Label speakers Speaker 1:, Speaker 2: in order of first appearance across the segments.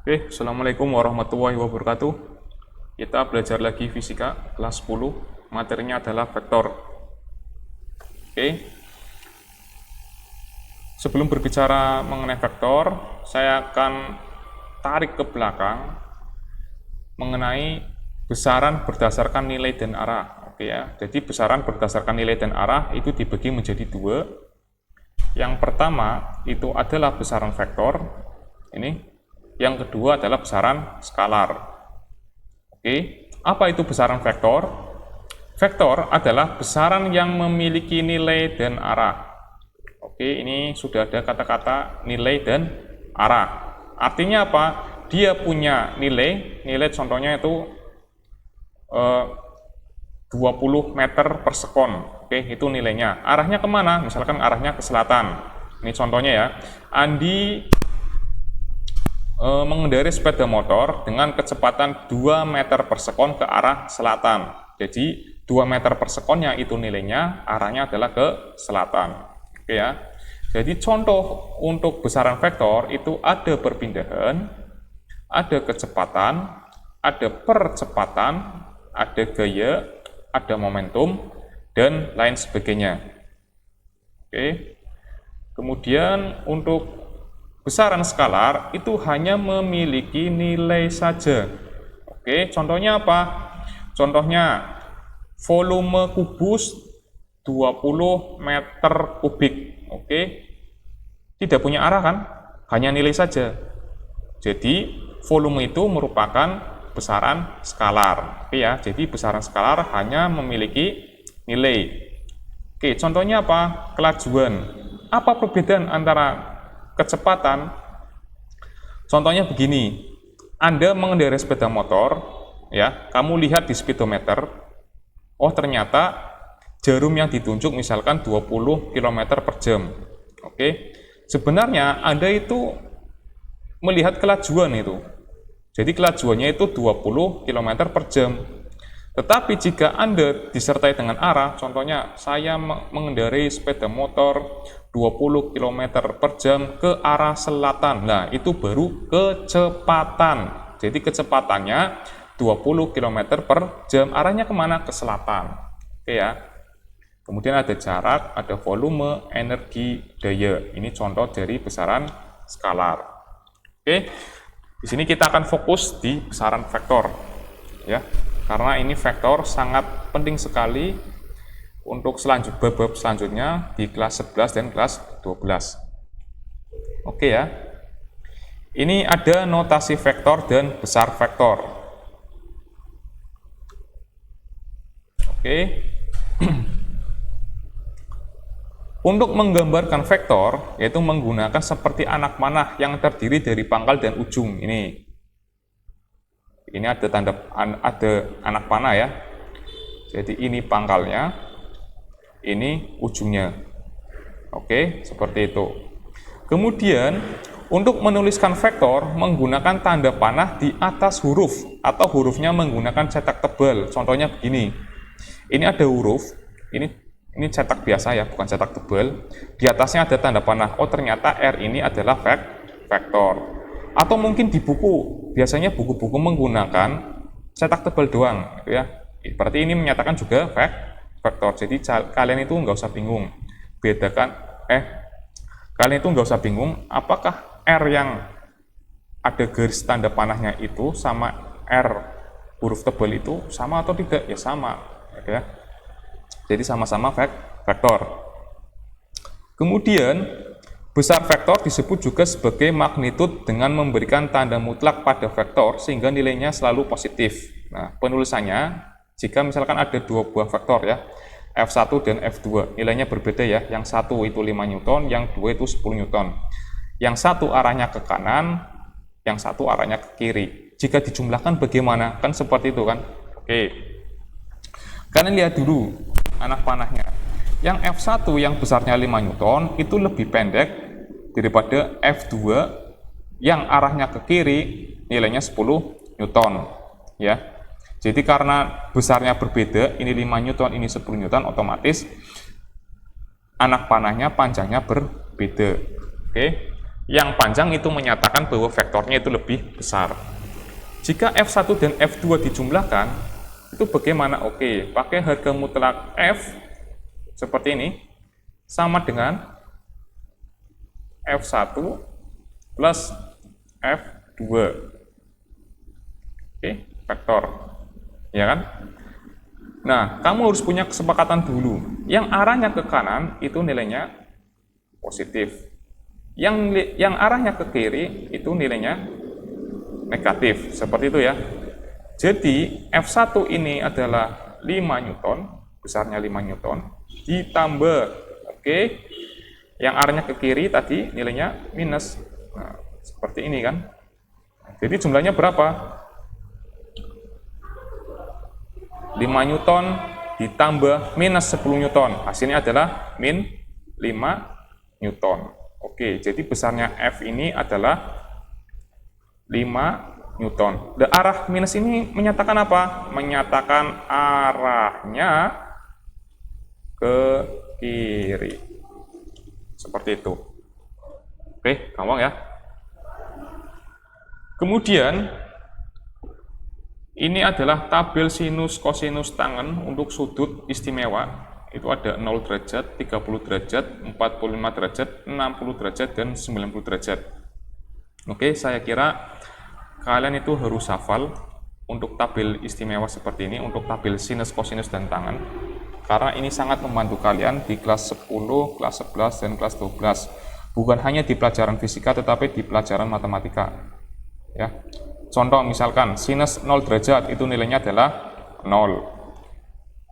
Speaker 1: Oke, Assalamualaikum warahmatullahi wabarakatuh. Kita belajar lagi fisika kelas 10. Materinya adalah vektor. Oke, sebelum berbicara mengenai vektor, saya akan tarik ke belakang mengenai besaran berdasarkan nilai dan arah. Oke ya, jadi besaran berdasarkan nilai dan arah itu dibagi menjadi dua. Yang pertama itu adalah besaran vektor. Ini. Yang kedua adalah besaran skalar. Oke, apa itu besaran vektor? Vektor adalah besaran yang memiliki nilai dan arah. Oke, ini sudah ada kata-kata nilai dan arah. Artinya apa? Dia punya nilai contohnya itu 20 meter per sekon. Oke, itu nilainya. Arahnya kemana? Misalkan arahnya ke selatan. Ini contohnya ya. Andi mengendarai sepeda motor dengan kecepatan 2 meter per sekon ke arah selatan. Jadi 2 meter per sekonnya itu nilainya, arahnya adalah ke selatan. Oke ya. Jadi contoh untuk besaran vektor itu ada perpindahan, ada kecepatan, ada percepatan, ada gaya, ada momentum, dan lain sebagainya. Oke. Kemudian untuk besaran skalar itu hanya memiliki nilai saja. Oke, contohnya apa? Contohnya volume kubus 20 meter kubik. Oke. Tidak punya arah kan? Hanya nilai saja. Jadi volume itu merupakan besaran skalar. Oke ya. Jadi besaran skalar hanya memiliki nilai. Oke, contohnya apa? Kelajuan. Apa perbedaan antara kecepatan? Contohnya begini, Anda mengendarai sepeda motor, ya, kamu lihat di speedometer, oh ternyata jarum yang ditunjuk misalkan 20 km per jam. Oke, sebenarnya Anda itu melihat kelajuan itu. Jadi kelajuannya itu 20 km per jam. Tetapi jika Anda disertai dengan arah, contohnya saya mengendarai sepeda motor 20 km per jam ke arah selatan. Nah, itu baru kecepatan. Jadi kecepatannya 20 km per jam. Arahnya kemana? Ke selatan. Oke ya. Kemudian ada jarak, ada volume, energi, daya. Ini contoh dari besaran skalar. Oke. Di sini kita akan fokus di besaran vektor. Ya. Karena ini vektor sangat penting sekali untuk bab selanjutnya di kelas 11 dan kelas 12. Oke ya. Ini ada notasi vektor dan besar vektor. Oke. Untuk menggambarkan vektor, yaitu menggunakan seperti anak panah yang terdiri dari pangkal dan ujung. Ini ada anak panah ya. Jadi ini pangkalnya, ini ujungnya. Oke, seperti itu. Kemudian untuk menuliskan vektor menggunakan tanda panah di atas huruf atau hurufnya menggunakan cetak tebal. Contohnya begini. Ini ada huruf, ini cetak biasa ya, bukan cetak tebal. Di atasnya ada tanda panah. Oh, ternyata R ini adalah vektor. Atau mungkin di buku, biasanya buku-buku menggunakan cetak tebal doang, gitu ya. Berarti ini menyatakan juga vektor. Jadi kalian itu nggak usah bingung. Kalian itu nggak usah bingung apakah R yang ada garis tanda panahnya itu sama R huruf tebal itu sama atau tidak? Ya sama, gitu ya. Jadi sama-sama vektor. Kemudian besar vektor disebut juga sebagai magnitud dengan memberikan tanda mutlak pada vektor sehingga nilainya selalu positif. Nah, penulisannya jika misalkan ada dua buah vektor ya, F1 dan F2, nilainya berbeda ya. Yang satu itu 5 Newton, yang dua itu 10 Newton. Yang satu arahnya ke kanan, yang satu arahnya ke kiri. Jika dijumlahkan bagaimana? Kan seperti itu kan? Oke. Kalian lihat dulu anak panahnya. Yang F1 yang besarnya 5 Newton itu lebih pendek daripada F2 yang arahnya ke kiri nilainya 10 Newton ya. Jadi karena besarnya berbeda, ini 5 Newton, ini 10 Newton, otomatis anak panahnya panjangnya berbeda. Oke. Yang panjang itu menyatakan bahwa vektornya itu lebih besar. Jika F1 dan F2 dijumlahkan, itu bagaimana? Oke, pakai harga mutlak F seperti ini, sama dengan F1 plus F2. Oke, vektor. Ya kan? Nah, kamu harus punya kesepakatan dulu. Yang arahnya ke kanan itu nilainya positif. Yang arahnya ke kiri itu nilainya negatif. Seperti itu ya. Jadi, F1 ini adalah 5 Newton, besarnya 5 Newton, ditambah, oke, yang arahnya ke kiri tadi nilainya minus. Nah, seperti ini kan. Jadi jumlahnya berapa? 5 Newton ditambah minus 10 Newton. Hasilnya adalah min 5 Newton. Oke, jadi besarnya F ini adalah 5 Newton. The arah minus ini menyatakan apa? Menyatakan arahnya ke kiri. Seperti itu. Oke, gampang ya. Kemudian ini adalah tabel sinus kosinus tangen untuk sudut istimewa. Itu ada 0 derajat, 30 derajat, 45 derajat, 60 derajat, dan 90 derajat. Oke, saya kira kalian itu harus hafal untuk tabel istimewa seperti ini, untuk tabel sinus, kosinus, dan tangen. Karena ini sangat membantu kalian di kelas 10, kelas 11, dan kelas 12. Bukan hanya di pelajaran fisika, tetapi di pelajaran matematika. Ya. Contoh misalkan sinus 0 derajat itu nilainya adalah 0.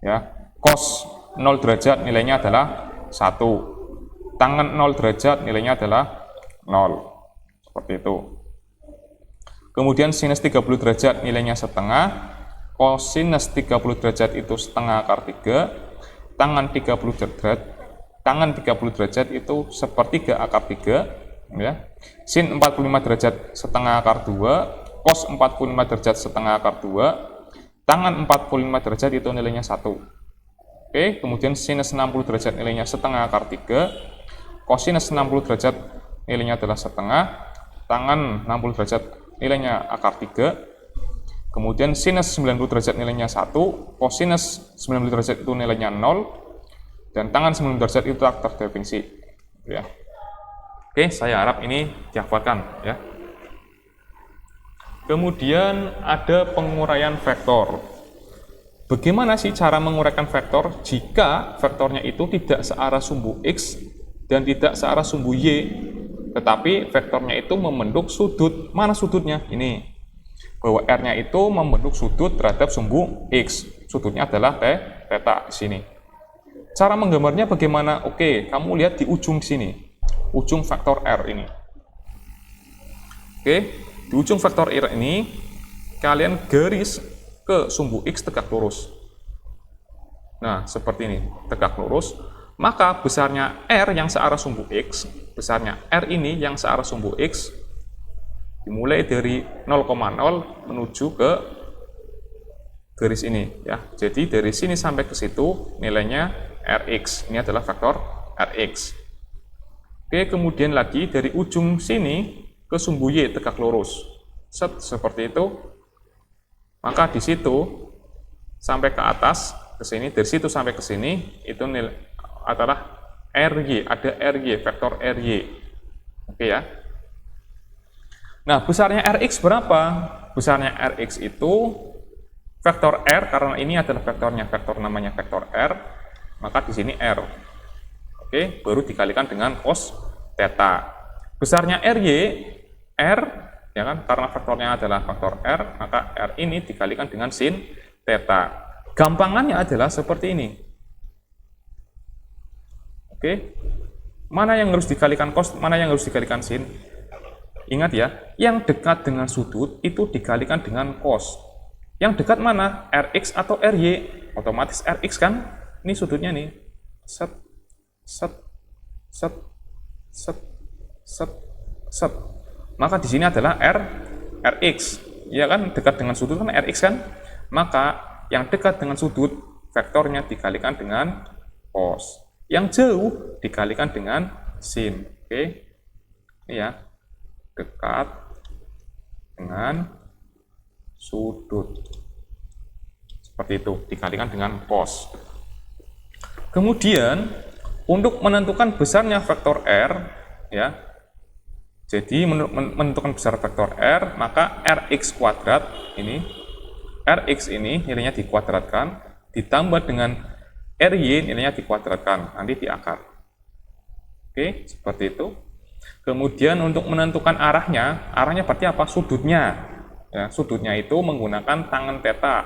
Speaker 1: Ya. Cos 0 derajat nilainya adalah 1. Tangen 0 derajat nilainya adalah 0. Seperti itu. Kemudian sinus 30 derajat nilainya setengah. Kosinus 30 derajat itu setengah akar 3. Tangen 30 derajat itu sepertiga akar 3. Ya. Sin 45 derajat setengah akar 2. Cos 45 derajat setengah akar 2, tangen 45 derajat itu nilainya 1. Oke, kemudian sinus 60 derajat nilainya setengah akar 3, kosinus 60 derajat nilainya adalah setengah, tangen 60 derajat nilainya akar 3, kemudian sinus 90 derajat nilainya 1, kosinus 90 derajat itu nilainya 0, dan tangen 90 derajat itu terdefinisi. Ya. Oke, saya harap ini dihafalkan ya. Kemudian ada penguraian vektor. Bagaimana sih cara menguraikan vektor jika vektornya itu tidak searah sumbu X dan tidak searah sumbu Y, tetapi vektornya itu membentuk sudut. Mana sudutnya? Ini. Bahwa R-nya itu membentuk sudut terhadap sumbu X. Sudutnya adalah theta di sini. Cara menggambarnya bagaimana? Oke, kamu lihat di ujung sini. Ujung vektor R ini. Oke. Di ujung vektor R ini, kalian garis ke sumbu X tegak lurus. Nah, seperti ini, tegak lurus. Maka besarnya R yang searah sumbu X, besarnya R ini yang searah sumbu X, dimulai dari 0,0 menuju ke garis ini. Ya. Jadi dari sini sampai ke situ, nilainya Rx. Ini adalah vektor Rx. Oke, kemudian lagi dari ujung sini, ke sumbu Y tegak lurus. Seperti itu. Maka di situ sampai ke atas ke sini, dari situ sampai ke sini itu nilai adalah RY, ada RY, vektor RY. Oke ya. Nah, besarnya Rx berapa? Besarnya Rx itu vektor R, karena ini adalah vektornya, vektor namanya vektor R, maka di sini R. Oke, baru dikalikan dengan cos theta. Besarnya RY, R, ya kan, karena vektornya adalah vektor R, maka R ini dikalikan dengan sin theta. Gampangannya adalah seperti ini. Oke, mana yang harus dikalikan cos, mana yang harus dikalikan sin? Ingat ya, yang dekat dengan sudut itu dikalikan dengan cos. Yang dekat mana? Rx atau Ry? Otomatis Rx kan? Ini sudutnya nih. Set, set, set, set, set, set. Maka di sini adalah Rx, ya kan, dekat dengan sudut kan Rx kan, maka yang dekat dengan sudut vektornya dikalikan dengan cos, yang jauh dikalikan dengan sin. Oke, Ini ya, dekat dengan sudut. Seperti itu, dikalikan dengan cos. Kemudian, untuk menentukan besarnya vektor R, ya, jadi menentukan besar vektor R, maka Rx kuadrat ini, Rx ini nilainya dikuadratkan, ditambah dengan Ry nilainya dikuadratkan, nanti di akar. Oke, seperti itu. Kemudian untuk menentukan arahnya berarti apa? Sudutnya. Ya, sudutnya itu menggunakan tangen theta.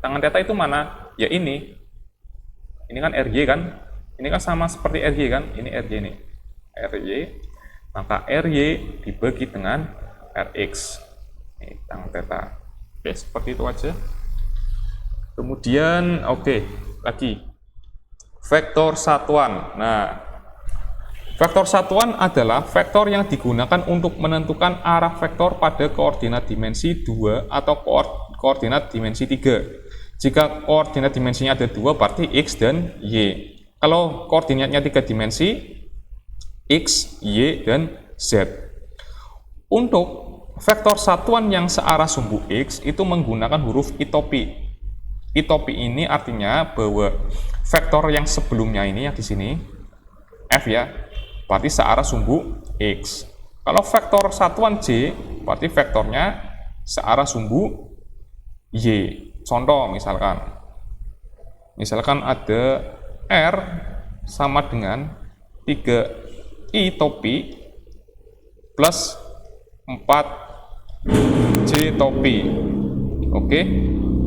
Speaker 1: Tangen theta itu mana? Ya ini. Ini kan Ry kan? Ini kan sama seperti Ry kan? Ini Ry nih. Ry, maka Ry dibagi dengan Rx. Ini tangen theta. Oke, seperti itu aja. Kemudian, lagi. Vektor satuan. Nah, vektor satuan adalah vektor yang digunakan untuk menentukan arah vektor pada koordinat dimensi 2 atau koordinat dimensi 3. Jika koordinat dimensinya ada 2, berarti X dan Y. Kalau koordinatnya 3 dimensi, X, Y, dan Z. Untuk vektor satuan yang searah sumbu X, itu menggunakan huruf itopi. Itopi ini artinya bahwa vektor yang sebelumnya ini, yang di sini, F ya, berarti searah sumbu X. Kalau vektor satuan J, berarti vektornya searah sumbu Y. Contoh misalkan ada R sama dengan 3I topi plus 4J topi. Oke,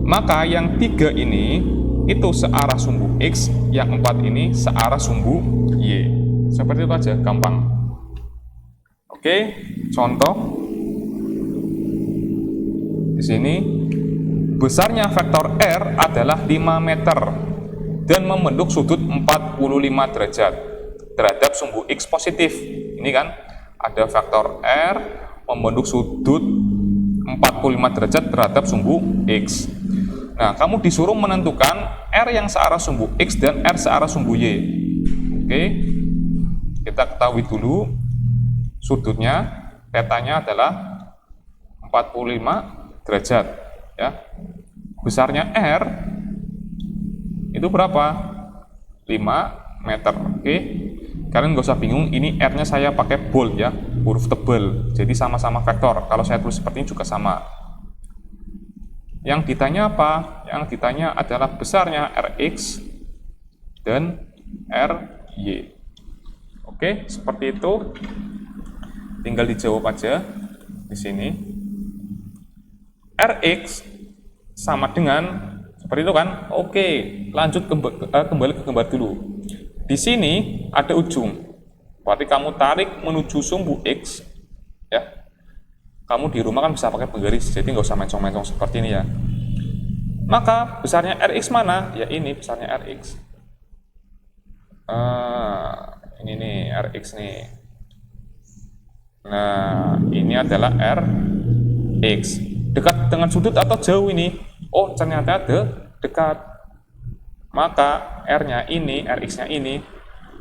Speaker 1: maka yang 3 ini itu searah sumbu X, yang 4 ini searah sumbu Y. Seperti itu aja, gampang. Oke, contoh di sini besarnya vektor R adalah 5 meter dan membentuk sudut 45 derajat terhadap sumbu X positif. Ini kan ada vektor R membentuk sudut 45 derajat terhadap sumbu X. Nah, kamu disuruh menentukan R yang searah sumbu X dan R searah sumbu Y. Oke, kita ketahui dulu sudutnya, tetanya adalah 45 derajat. Ya, besarnya R itu berapa? 5 meter. Oke, kalian nggak usah bingung, ini R-nya saya pakai bold ya, huruf tebal, jadi sama-sama vektor. Kalau saya tulis seperti ini juga sama. Yang ditanya apa? Yang ditanya adalah besarnya Rx dan Ry. Oke, seperti itu. Tinggal dijawab aja di sini. Rx sama dengan seperti itu kan? Oke, lanjut kembali ke gambar dulu. Di sini ada ujung. Berarti kamu tarik menuju sumbu X, ya. Kamu di rumah kan bisa pakai penggaris, jadi nggak usah mencong-mencong seperti ini ya. Maka besarnya Rx mana? Ya ini besarnya Rx. Ini nih Rx nih. Nah, ini adalah Rx. Dekat dengan sudut atau jauh ini? Oh, ternyata dekat. Maka R-nya ini, Rx-nya ini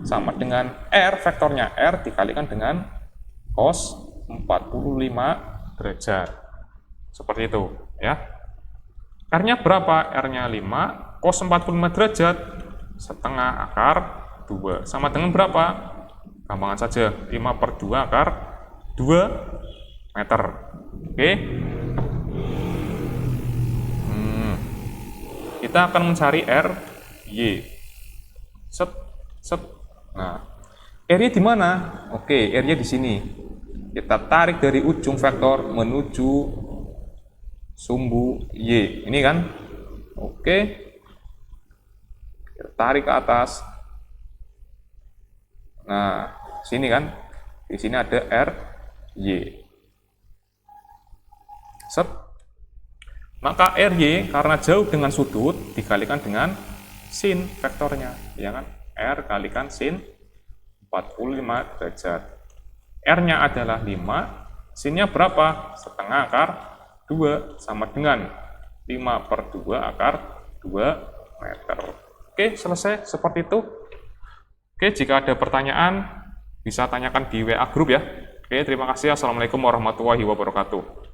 Speaker 1: sama dengan R, vektornya R dikalikan dengan cos 45 derajat. Seperti itu, ya. R-nya berapa? R-nya 5, cos 45 derajat setengah akar 2. Sama dengan berapa? Gampangan saja, 5/2 akar 2 meter. Oke. Kita akan mencari R, Y. Set. Nah, R-nya di mana? Oke, R-nya di sini. Kita tarik dari ujung vektor menuju sumbu Y. Ini kan? Oke. Kita tarik ke atas. Nah, sini kan? Di sini ada R, Y. Set. Maka Ry karena jauh dengan sudut dikalikan dengan sin vektornya, ya kan? R kalikan sin 45 derajat. R-nya adalah 5, sin-nya berapa? Setengah akar 2 sama dengan 5/2 akar 2 meter. Oke, selesai seperti itu. Oke, jika ada pertanyaan bisa tanyakan di WA grup ya. Oke, terima kasih. Assalamualaikum warahmatullahi wabarakatuh.